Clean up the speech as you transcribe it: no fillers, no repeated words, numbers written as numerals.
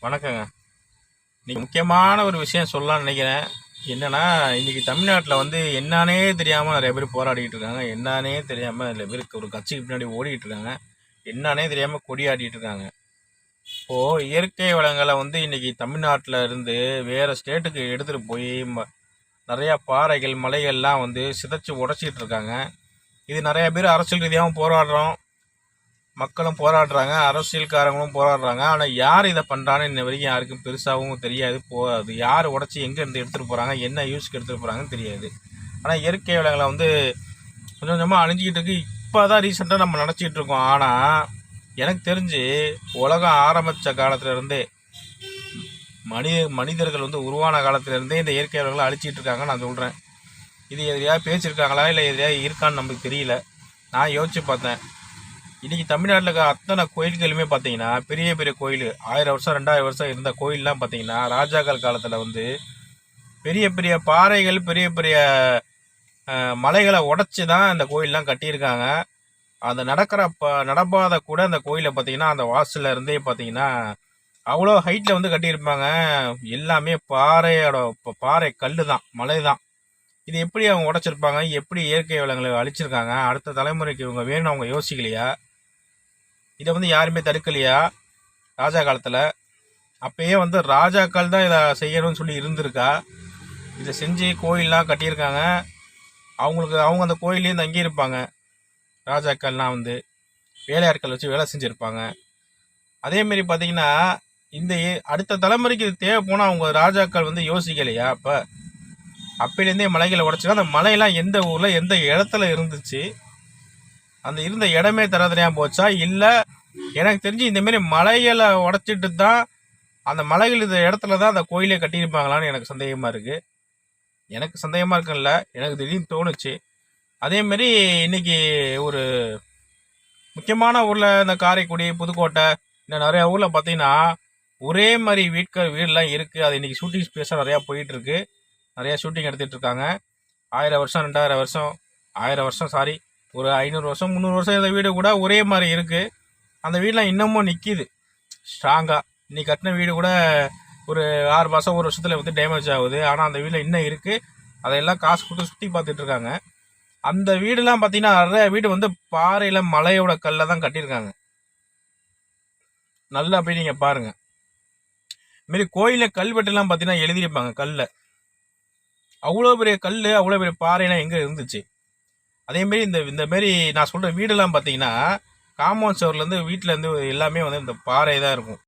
வணக்கங்க. இன்னைக்கு முக்கியமான ஒரு விஷயம் சொல்லலாம்னு நினைக்கிறேன். என்னன்னா, இன்னைக்கு தமிழ்நாட்டில் வந்து என்னானே தெரியாமல் நிறைய பேர் போராடிட்டு இருக்காங்க. என்னானே தெரியாமல் நிறைய பேருக்கு ஒரு கட்சிக்கு பின்னாடி ஓடிட்டு இருக்காங்க. என்னானே தெரியாமல் கொடியாடிட்டு இருக்காங்க. இப்போ இயற்கை வளங்களை வந்து இன்னைக்கு தமிழ்நாட்டில் இருந்து வேற ஸ்டேட்டுக்கு எடுத்துட்டு போய் நிறைய பாறைகள் மலைகள்லாம் வந்து சிதைச்சு உடைச்சிட்டு இருக்காங்க. இது நிறைய பேர் அரசியல் ரீதியாகவும் போராடுறோம், மக்களும் போராடுறாங்க, அரசியல்காரங்களும் போராடுறாங்க. ஆனால் யார் இதை பண்ணுறான்னு இன்ன வரைக்கும் யாருக்கும் பெருசாகவும் தெரியாது. அது யார் உடச்சி எங்கேருந்து எடுத்துகிட்டு போகிறாங்க, என்ன யூஸ்க்கு எடுத்துகிட்டு போகிறாங்கன்னு தெரியாது. ஆனால் இயற்கை வளங்களை வந்து கொஞ்சம் கொஞ்சமாக அழிஞ்சிக்கிட்டு இருக்கு. இப்போ தான் ரீசெண்டாக நம்ம நினச்சிக்கிட்டு இருக்கோம். ஆனால் எனக்கு தெரிஞ்சு உலகம் ஆரம்பித்த காலத்துலேருந்தே மனிதர்கள் வந்து உருவான காலத்துலேருந்தே இந்த இயற்கை வளங்களை அழிச்சிட்டு இருக்காங்க. நான் சொல்கிறேன், இது எதையாவது பேசியிருக்காங்களா இல்லை எதையாவது இருக்கான்னு நமக்கு தெரியல. நான் யோசிச்சு பார்த்தேன். இன்றைக்கி தமிழ்நாட்டில் இருக்க அத்தனை கோயில்களுமே பார்த்தீங்கன்னா பெரிய பெரிய கோயில் 1000 வருஷம் 2000 வருஷம் இருந்த கோயிலெலாம் பார்த்தீங்கன்னா ராஜாக்கள் காலத்தில் வந்து பெரிய பெரிய பாறைகள் பெரிய பெரிய மலைகளை உடச்சி தான் அந்த கோயிலெலாம் கட்டியிருக்காங்க. அந்த நடப்பாதை கூட அந்த கோயிலை பார்த்தீங்கன்னா அந்த வாசலில் இருந்தே பார்த்தீங்கன்னா அவ்வளோ ஹைட்டில் வந்து கட்டியிருப்பாங்க. எல்லாமே பாறை கல் தான், மலை தான். இது எப்படி அவங்க உடைச்சிருப்பாங்க, எப்படி இயற்கை வளங்களை அழிச்சிருக்காங்க? அடுத்த தலைமுறைக்கு இவங்க வேணும் அவங்க யோசிக்கலையா? இதை வந்து யாருமே தடுக்கலையா ராஜா காலத்தில்? அப்பயே வந்து ராஜாக்கள் தான் இதை செய்யணும்னு சொல்லி இருந்திருக்கா? இதை செஞ்சு கோயிலெலாம் கட்டியிருக்காங்க. அவங்க அந்த கோயிலையும் தங்கியிருப்பாங்க. ராஜாக்கள்லாம் வந்து வேலையாட்கள் வச்சு வேலை செஞ்சுருப்பாங்க. அதேமாரி பார்த்தீங்கன்னா இந்த அடுத்த தலைமுறைக்கு இது தேவை போனால் அவங்க ராஜாக்கள் வந்து யோசிக்கலையா? அப்போலேருந்தே மலைகளை உடச்சினா அந்த மலையெல்லாம் எந்த ஊரில் எந்த இடத்துல இருந்துச்சு? அந்த இருந்த இடமே தரதனையாக போச்சா? இல்லை எனக்கு தெரிஞ்சு இந்தமாரி மலைகளை உடச்சிட்டு தான் அந்த மலைகள் இந்த இடத்துல தான் அந்த கோயிலே கட்டியிருப்பாங்களான்னு எனக்கு சந்தேகமாக இருக்குது. எனக்கு சந்தேகமாக இருக்குல்ல, எனக்கு திடீர்னு தோணுச்சு. அதேமாரி இன்றைக்கி ஒரு முக்கியமான ஊரில் இந்த காரைக்குடி, புதுக்கோட்டை, இந்த நிறையா ஊரில் பார்த்தீங்கன்னா ஒரே மாதிரி வீடெலாம் இருக்குது. அது இன்றைக்கி ஷூட்டிங் ஸ்பேஸாக நிறையா போயிட்டுருக்கு. நிறையா ஷூட்டிங் எடுத்துகிட்டு இருக்காங்க. 1000 வருஷம் 2000 வருஷம் 1000 வருஷம் சாரி ஒரு 500 வருஷம் 300 வருஷம் இந்த வீடு கூட ஒரே மாதிரி இருக்குது. அந்த வீடெலாம் இன்னமும் நிற்கிது ஸ்ட்ராங்காக. இன்னைக்கு கட்டின வீடு கூட ஒரு 6 மாதம் 1 வருஷத்தில் வந்து டேமேஜ் ஆகுது. ஆனால் அந்த வீட்டில் இன்னும் இருக்குது. அதையெல்லாம் காசு கொடுத்து சுற்றி பார்த்துட்டு இருக்காங்க. அந்த வீடுலாம் பார்த்தீங்கன்னா நிறைய வீடு வந்து பாறையில் மலையோட கல்லை தான் கட்டியிருக்காங்க. நல்லா போய் நீங்கள் பாருங்கள். இதுமாரி கோயிலில் கல்வெட்டுலாம் பார்த்தீங்கன்னா எழுதியிருப்பாங்க கல்லை. அவ்வளோ பெரிய கல், அவ்வளோ பெரிய பாறைலாம் எங்கே இருந்துச்சு? அதேமாரி இந்த மாரி நான் சொல்கிற வீடெல்லாம் பார்த்தீங்கன்னா காம்பவுண்ட் சுவர்லேருந்து வீட்டிலேருந்து எல்லாமே வந்து இந்த பாறை தான் இருக்கும்.